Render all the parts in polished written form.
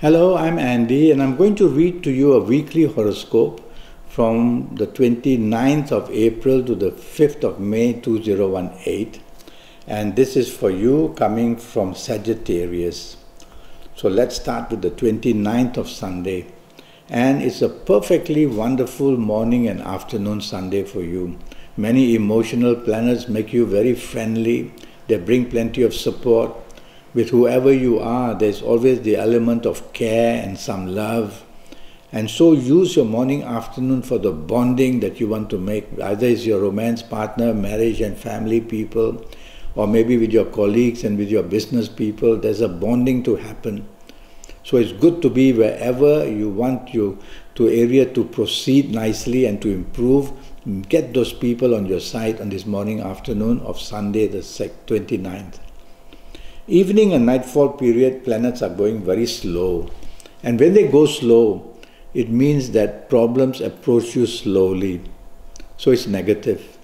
Hello, I'm Andy, and I'm going to read to you a weekly horoscope from the 29th of April to the 5th of May 2018. And this is for you coming from Sagittarius. So let's start with the 29th of Sunday. And it's a perfectly wonderful morning and afternoon Sunday for you. Many emotional planets make you very friendly. They bring plenty of support. With whoever you are, there's always the element of care and some love. And so use your morning, afternoon for the bonding that you want to make. Either it's your romance partner, marriage and family people, or maybe with your colleagues and with your business people. There's a bonding to happen. So it's good to be wherever you want area to proceed nicely and to improve. Get those people on your side on this morning, afternoon of Sunday, the 29th. Evening and nightfall period, planets are going very slow. And when they go slow, it means that problems approach you slowly. So it's negative.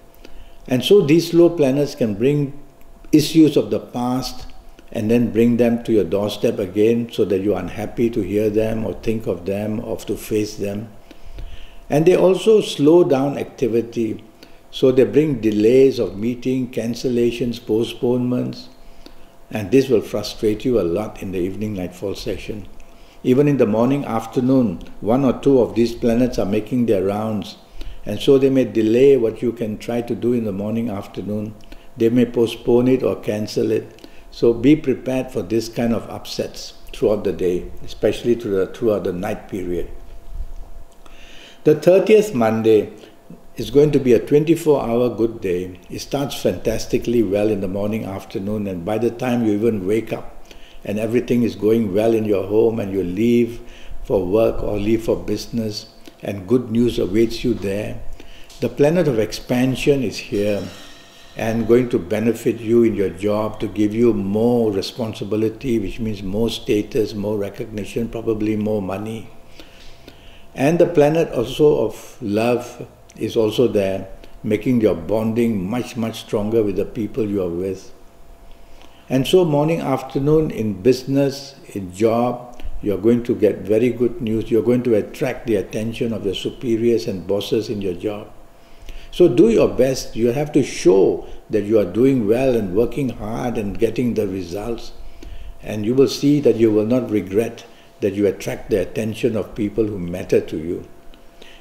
And so these slow planets can bring issues of the past and then bring them to your doorstep again so that you're unhappy to hear them or think of them or to face them. And they also slow down activity. So they bring delays of meeting, cancellations, postponements. And this will frustrate you a lot in the evening nightfall session. Even in the morning, afternoon, one or two of these planets are making their rounds. And so they may delay what you can try to do in the morning, afternoon. They may postpone it or cancel it. So be prepared for this kind of upsets throughout the day, especially throughout the night period. The 30th Monday is going to be a 24-hour good day. It starts fantastically well in the morning, afternoon, and by the time you even wake up and everything is going well in your home and you leave for work or leave for business and good news awaits you there, the planet of expansion is here and going to benefit you in your job, to give you more responsibility, which means more status, more recognition, probably more money. And the planet also of love is also there, making your bonding much, much stronger with the people you are with. And so morning, afternoon, in business, in job, you're going to get very good news. You're going to attract the attention of your superiors and bosses in your job. So do your best. You have to show that you are doing well and working hard and getting the results. And you will see that you will not regret that you attract the attention of people who matter to you.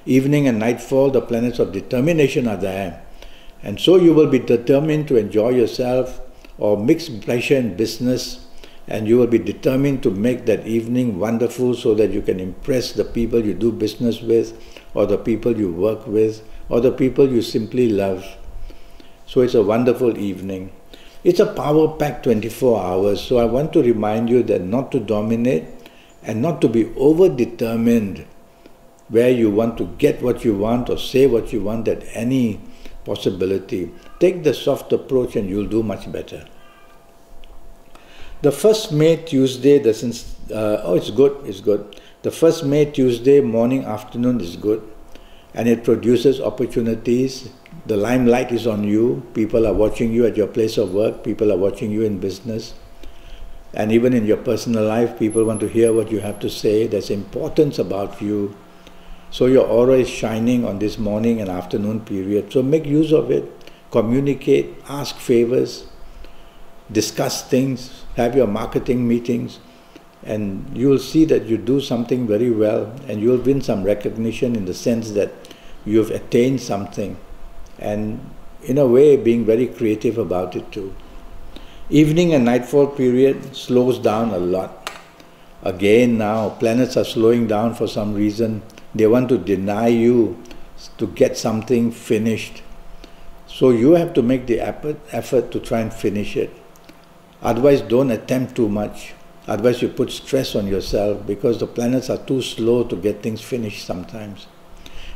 Evening and nightfall, the planets of determination are there. And so you will be determined to enjoy yourself or mix pleasure and business, and you will be determined to make that evening wonderful so that you can impress the people you do business with, or the people you work with, or the people you simply love. So it's a wonderful evening. It's a power-packed 24 hours, so I want to remind you that not to dominate and not to be over-determined where you want to get what you want or say what you want at any possibility. Take the soft approach and you'll do much better. The 1st May Tuesday, it's good. The 1st May Tuesday morning, afternoon is good. And it produces opportunities. The limelight is on you. People are watching you at your place of work. People are watching you in business. And even in your personal life, people want to hear what you have to say. There's importance about you. So your aura is shining on this morning and afternoon period. So make use of it. Communicate, ask favors, discuss things, have your marketing meetings, and you will see that you do something very well and you will win some recognition in the sense that you have attained something, and in a way being very creative about it too. Evening and nightfall period slows down a lot. Again now, planets are slowing down for some reason. They want to deny you to get something finished. So you have to make the effort to try and finish it. Otherwise, don't attempt too much. Otherwise, you put stress on yourself because the planets are too slow to get things finished sometimes.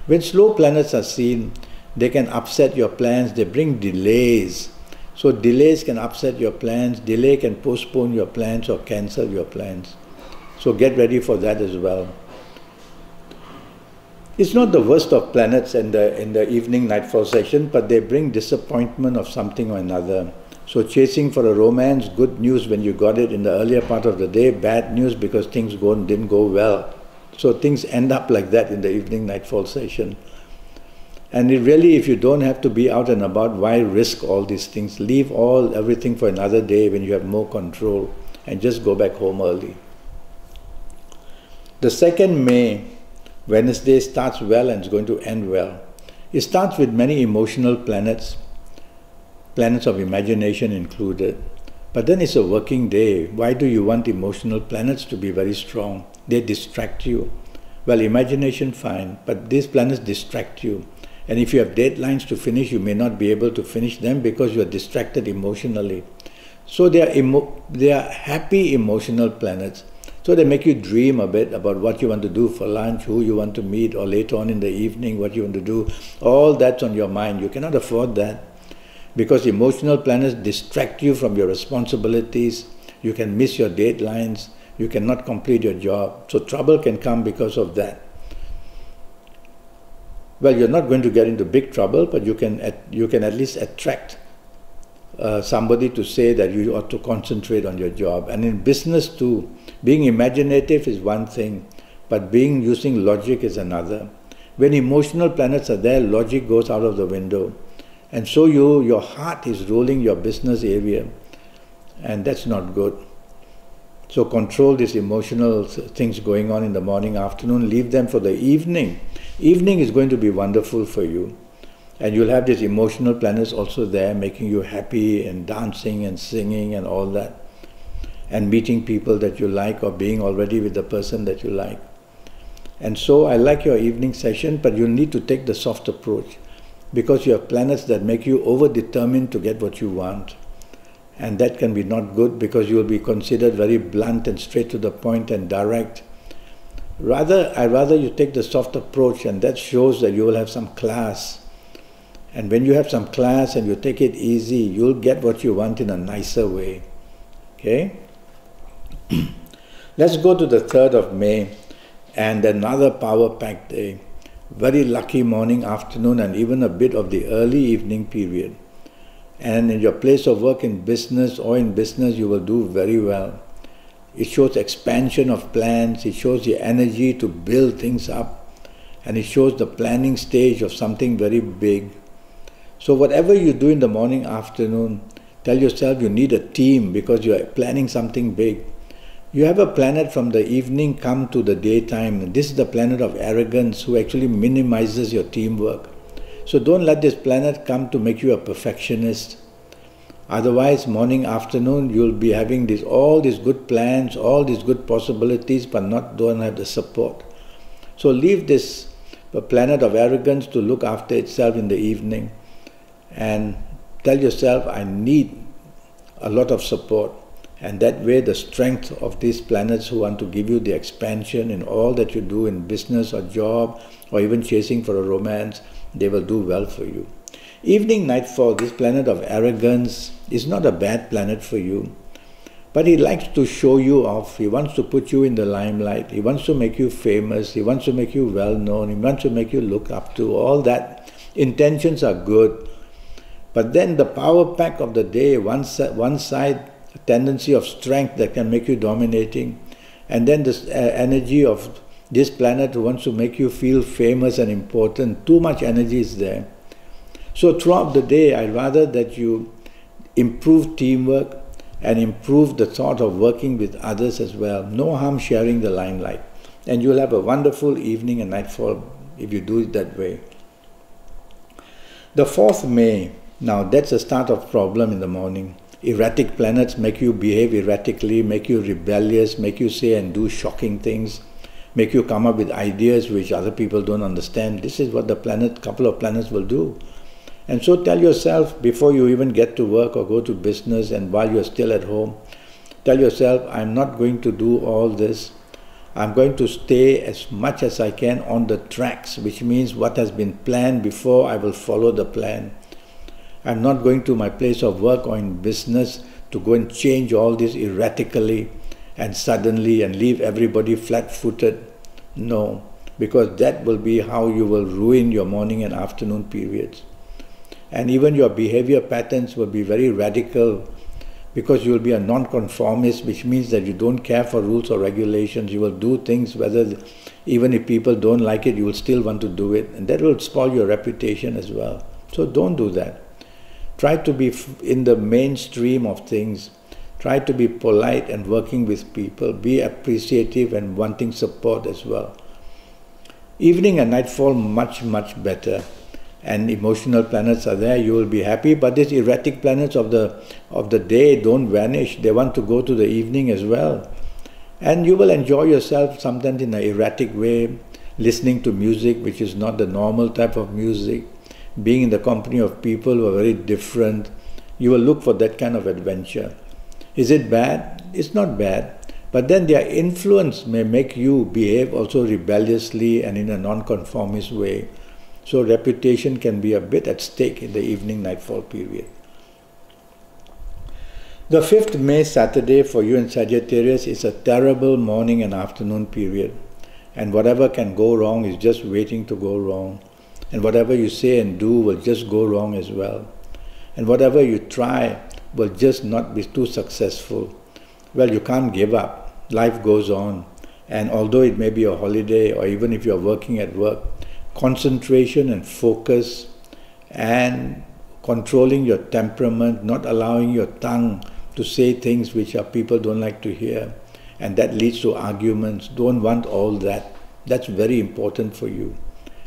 When slow planets are seen, they can upset your plans. They bring delays. So delays can upset your plans. Delay can postpone your plans or cancel your plans. So get ready for that as well. It's not the worst of planets in the evening nightfall session, but they bring disappointment of something or another. So chasing for a romance, good news when you got it in the earlier part of the day, bad news because things didn't go well. So things end up like that in the evening nightfall session. And really, if you don't have to be out and about, why risk all these things? Leave everything for another day when you have more control and just go back home early. The 2nd May, Wednesday, starts well and is going to end well. It starts with many emotional planets, planets of imagination included. But then it's a working day. Why do you want emotional planets to be very strong? They distract you. Well, imagination, fine, but these planets distract you. And if you have deadlines to finish, you may not be able to finish them because you are distracted emotionally. So they are happy emotional planets. So they make you dream a bit about what you want to do for lunch, who you want to meet, or later on in the evening, what you want to do. All that's on your mind. You cannot afford that because emotional planets distract you from your responsibilities. You can miss your deadlines. You cannot complete your job. So trouble can come because of that. Well, you're not going to get into big trouble, but you can at least attract somebody to say that you ought to concentrate on your job. And in business too, being imaginative is one thing, but using logic is another. When emotional planets are there, logic goes out of the window. And so your heart is ruling your business area, and that's not good. So control these emotional things going on in the morning, afternoon, leave them for the evening. Evening is going to be wonderful for you. And you'll have these emotional planets also there, making you happy and dancing and singing and all that. And meeting people that you like or being already with the person that you like. And so I like your evening session, but you'll need to take the soft approach because you have planets that make you over-determined to get what you want. And that can be not good because you will be considered very blunt and straight to the point and direct. I'd rather you take the soft approach, and that shows that you will have some class. And when you have some class and you take it easy, you'll get what you want in a nicer way. Okay? Let's go to the 3rd of May and another power-packed day. Very lucky morning, afternoon, and even a bit of the early evening period. And in your place of work in business you will do very well. It shows expansion of plans, it shows the energy to build things up, and it shows the planning stage of something very big. So whatever you do in the morning, afternoon, tell yourself you need a team because you are planning something big. You have a planet from the evening come to the daytime. This is the planet of arrogance who actually minimizes your teamwork. So don't let this planet come to make you a perfectionist. Otherwise, morning, afternoon, you'll be having all these good plans, all these good possibilities, but don't have the support. So leave this planet of arrogance to look after itself in the evening and tell yourself, I need a lot of support. And that way the strength of these planets who want to give you the expansion in all that you do in business or job or even chasing for a romance, they will do well for you. Evening nightfall, this planet of arrogance is not a bad planet for you. But he likes to show you off. He wants to put you in the limelight. He wants to make you famous. He wants to make you well known. He wants to make you look up to. All that intentions are good. But then the power pack of the day, one side, a tendency of strength that can make you dominating, and then this energy of this planet who wants to make you feel famous and important. Too much energy is there. So throughout the day, I'd rather that you improve teamwork and improve the thought of working with others as well. No harm sharing the limelight. And you'll have a wonderful evening and nightfall if you do it that way. The 4th May, now that's the start of problem in the morning. Erratic planets make you behave erratically, make you rebellious, make you say and do shocking things, make you come up with ideas which other people don't understand. This is what the couple of planets will do. And so tell yourself, before you even get to work or go to business and while you're still at home, tell yourself, I'm not going to do all this. I'm going to stay as much as I can on the tracks, which means what has been planned before, I will follow the plan. I'm not going to my place of work or in business to go and change all this erratically and suddenly and leave everybody flat-footed. No, because that will be how you will ruin your morning and afternoon periods. and even your behavior patterns will be very radical, because you will be a non-conformist, which means that you don't care for rules or regulations. You will do things even if people don't like it, you will still want to do it, and that will spoil your reputation as well. So don't do that. Try to be in the mainstream of things. Try to be polite and working with people. Be appreciative and wanting support as well. Evening and nightfall much better, and emotional planets are there. You will be happy, but these erratic planets of the day don't vanish. They want to go to the evening as well, and you will enjoy yourself sometimes in an erratic way, listening to music which is not the normal type of music, being in the company of people who are very different. You will look for that kind of adventure. Is it bad? It's not bad. But then their influence may make you behave also rebelliously and in a non-conformist way. So reputation can be a bit at stake in the evening-nightfall period. The 5th May Saturday for you in Sagittarius is a terrible morning and afternoon period. And whatever can go wrong is just waiting to go wrong. And whatever you say and do will just go wrong as well. And whatever you try will just not be too successful. Well, you can't give up. Life goes on, and although it may be a holiday or even if you're working at work, concentration and focus and controlling your temperament, not allowing your tongue to say things which people don't like to hear, and that leads to arguments. Don't want all that. That's very important for you.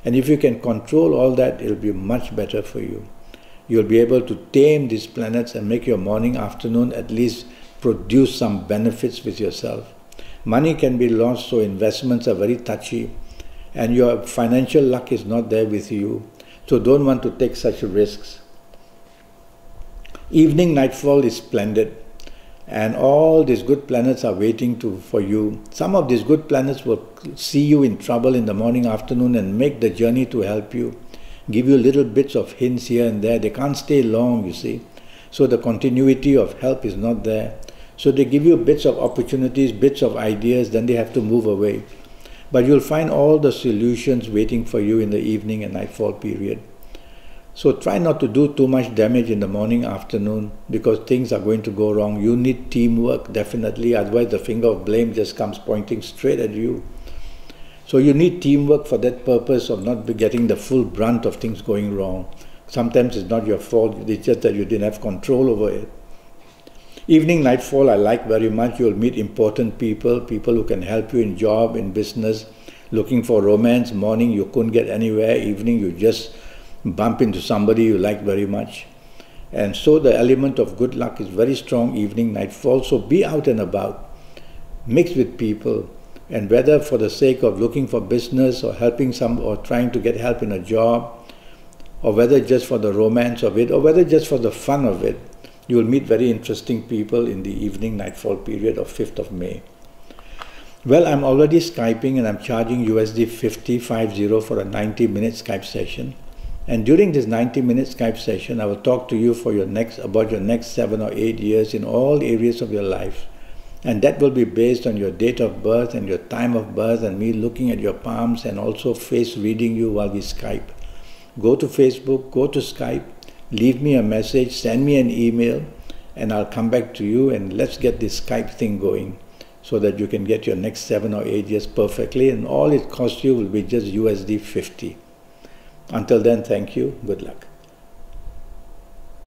And if you can control all that, it'll be much better for you. You'll be able to tame these planets and make your morning, afternoon at least produce some benefits with yourself. Money can be lost, so investments are very touchy, and your financial luck is not there with you, so don't want to take such risks. Evening nightfall is splendid, and all these good planets are waiting for you. Some of these good planets will see you in trouble in the morning, afternoon, and make the journey to help you, give you little bits of hints here and there. They can't stay long, you see, so the continuity of help is not there. So they give you bits of opportunities, bits of ideas, then they have to move away. But you'll find all the solutions waiting for you in the evening and nightfall period. So try not to do too much damage in the morning, afternoon, because things are going to go wrong. You need teamwork, definitely, otherwise the finger of blame just comes pointing straight at you. So you need teamwork for that purpose of not getting the full brunt of things going wrong. Sometimes it's not your fault, it's just that you didn't have control over it. Evening, nightfall I like very much. You'll meet important people, people who can help you in job, in business, looking for romance. Morning you couldn't get anywhere, evening you just bump into somebody you like very much. And so the element of good luck is very strong evening, nightfall. So be out and about, mix with people, and whether for the sake of looking for business or helping or trying to get help in a job, or whether just for the romance of it, or whether just for the fun of it, you will meet very interesting people in the evening nightfall period of 5th of May. Well, I'm already Skyping and I'm charging USD 50 for a 90-minute Skype session. And during this 90-minute Skype session, I will talk to you about your next 7 or 8 years in all areas of your life. And that will be based on your date of birth and your time of birth, and me looking at your palms and also face reading you while we Skype. Go to Facebook, go to Skype, leave me a message, send me an email, and I'll come back to you, and let's get this Skype thing going so that you can get your next 7 or 8 years perfectly, and all it costs you will be just USD 50. Until then, thank you. Good luck.